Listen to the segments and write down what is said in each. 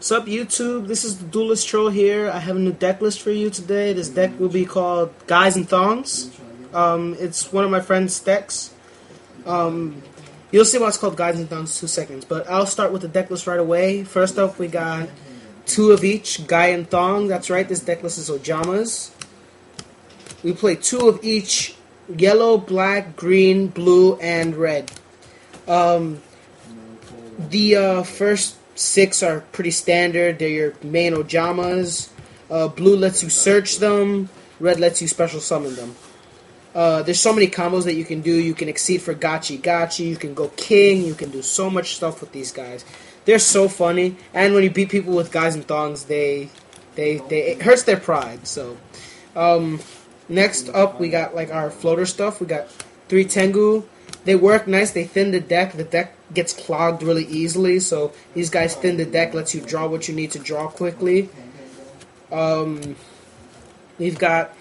What's up, YouTube? This is the Duelist Troll here. I have a new deck list for you today. This deck will be called Guys and Thongs. It's one of my friend's decks. You'll see why it's called Guys and Thongs in 2 seconds, but I'll start with the deck list right away. First up, we got 2 of each, Guy and Thong. That's right, this deck list is Ojamas. We play 2 of each, yellow, black, green, blue, and red. The first 6 are pretty standard. They're your main Ojamas. Blue lets you search them. Red lets you special summon them. There's so many combos that you can do. You can exceed for Gachi. You can go king. You can do so much stuff with these guys. They're so funny. And when you beat people with Guys and Thongs, it hurts their pride. So, next up, we got like our floater stuff. We got 3 Tengu. They work nice. They thin the deck. The deck gets clogged really easily. So these guys thin the deck, lets you draw what you need to draw quickly. We've got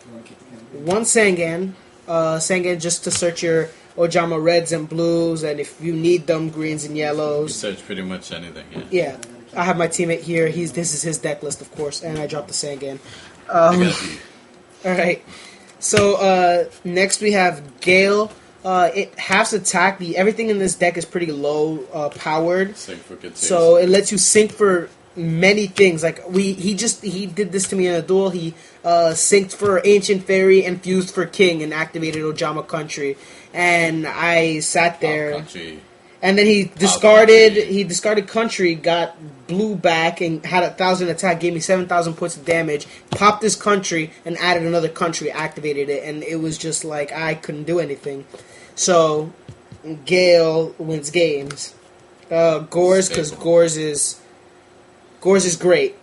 1 Sangan. Sangan just to search your Ojama reds and blues, and if you need them, greens and yellows. You search pretty much anything. Yeah. I have my teammate here. This is his deck list, of course, and I dropped the Sangan. Alright. So next we have Gale. It halves attack. Everything in this deck is pretty low powered. So it lets you sync for many things. Like he did this to me in a duel. He synced for Ancient Fairy and fused for King and activated Ojama Country. And I sat there. And then he discarded Country, got blue back, and had 1,000 attack, gave me 7,000 points of damage, popped this Country, and added another Country, activated it, and it was just like, I couldn't do anything. So, Gale wins games. Gorz, because Gorz is great.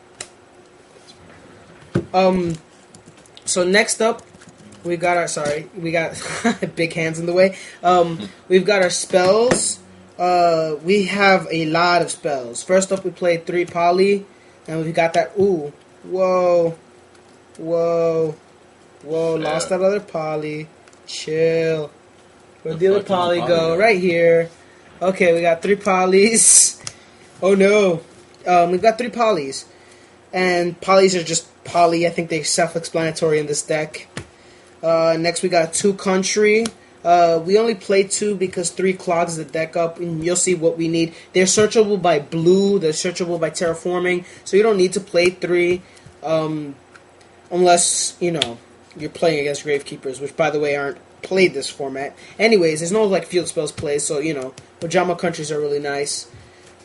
So next up, we got big hands in the way. We've got our spells. We have a lot of spells. First up, we played 3 Poly, and we got that. Ooh, whoa, lost that other Poly. Chill. Where'd the other Poly go? Right here. Okay, we got 3 Polys. Oh no, we've got 3 Polys, and Polys are just Poly. I think they're self-explanatory in this deck. Next, we got 2 Country. We only play 2 because 3 clogs the deck up, and you'll see what we need. They're searchable by blue, they're searchable by terraforming, so you don't need to play 3, unless, you're playing against Gravekeepers, which, by the way, aren't played this format. Anyways, there's no, field spells played, so, Ojama Countries are really nice.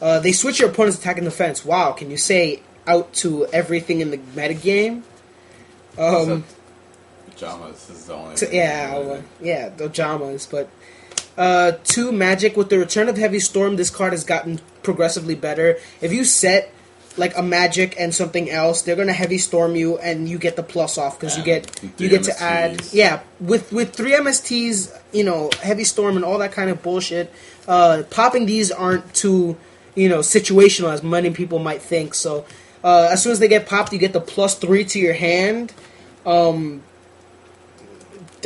They switch your opponent's attack and defense. Wow, can you say out to everything in the metagame? Ojamas is the only the Ojamas, but 2 Magic. With the return of Heavy Storm, this card has gotten progressively better. If you set like a Magic and something else, they're gonna Heavy Storm you, and you get the plus off because you get to add with 3 MSTs, Heavy Storm and all that kind of bullshit. Popping these aren't too situational as many people might think. So as soon as they get popped, you get the +3 to your hand.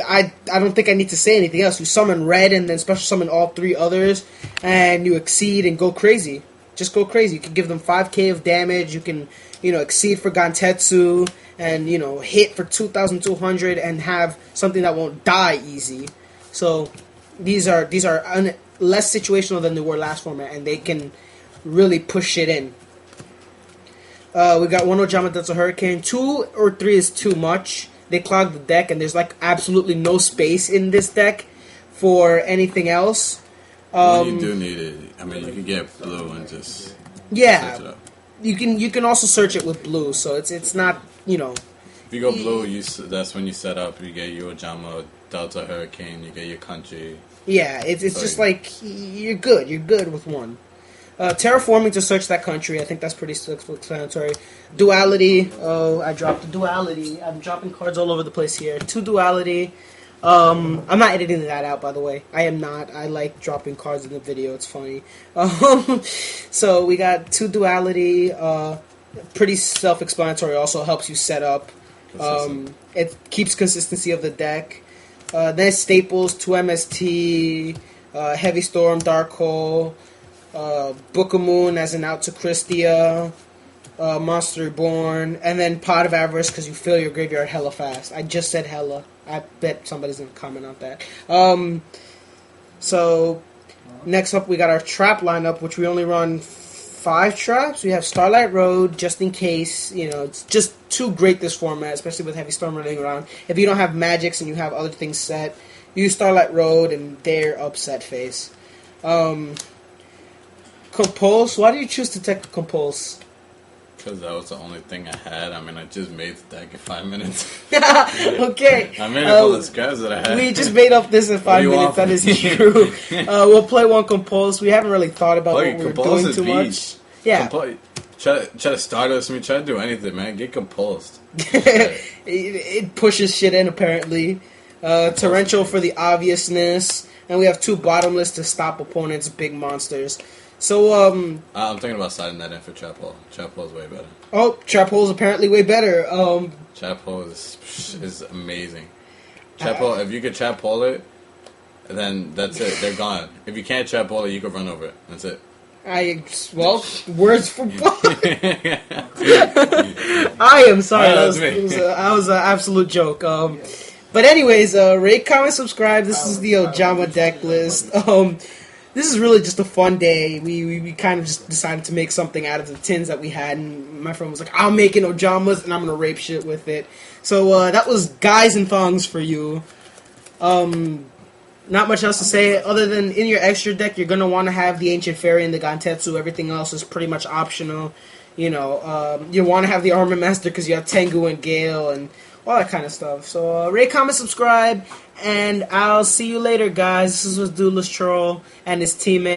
I don't think I need to say anything else. You summon red and then special summon all 3 others, and you exceed and go crazy. Just go crazy. You can give them 5k of damage. You can, exceed for Gantetsu and, hit for 2,200 and have something that won't die easy. So these are less situational than they were last format, and they can really push shit in. We got 1 Ojama that's a Hurricane. 2 or 3 is too much. They clog the deck, and there's absolutely no space in this deck for anything else. You do need it. I mean, you can get blue and just search it up. You can also search it with blue, so it's not If you go blue, that's when you set up. You get your Ojama Delta Hurricane. You get your Country. Yeah, it's just like you're good. You're good with 1. Terraforming to search that country. I think that's pretty self-explanatory. Duality. Oh, I dropped the Duality. I'm dropping cards all over the place here. 2 Duality. I'm not editing that out, by the way. I am not. I like dropping cards in the video. It's funny. So we got 2 Duality. Pretty self-explanatory. Also helps you set up. It keeps consistency of the deck. Then staples, 2 MST, Heavy Storm, Dark Hole, Book of Moon as an out to Christia, Monster Reborn, and then Pot of Avarice because you fill your graveyard hella fast. I just said hella. I bet somebody's going to comment on that. So, next up we got our trap lineup, which we only run 5 traps. We have Starlight Road, just in case. It's just too great this format, especially with Heavy Storm running around. If you don't have magics and you have other things set, use Starlight Road and they're upset face. Compulse. Why do you choose to take Compulse? Because that was the only thing I had. I mean, I just made the deck in 5 minutes. Okay. I made up all the scraps that I had. We just made up this in 5 minutes. That is true. We'll play one Compulse. We haven't really thought about what we're doing too much. Yeah. Try to start us. Try to do anything, man. Get compulsed. It pushes shit in, apparently. Torrential for the obviousness. And we have 2 bottomless to stop opponents' big monsters. So, I'm thinking about sliding that in for Trap Hole. Trap Hole is way better. Oh, Trap Hole is apparently way better. Trap Hole is amazing. Trap Hole, if you could Trap Hole it, then that's it. They're gone. If you can't Trap Hole it, you can run over it. That's it. Words for I am sorry. That was an absolute joke. But anyways, rate, comment, subscribe. This is the Ojama deck list. This is really just a fun day. We kind of just decided to make something out of the tins that we had, and my friend was like, I'm making Ojamas, and I'm going to rape shit with it. So that was Guys and Thongs for you. Not much else to say, other than in your extra deck, you're going to want to have the Ancient Fairy and the Gantetsu. Everything else is pretty much optional. You want to have the Armor Master because you have Tengu and Gale and all that kind of stuff. So, rate, comment, subscribe, and I'll see you later, guys. This was Duelist Troll and his teammate.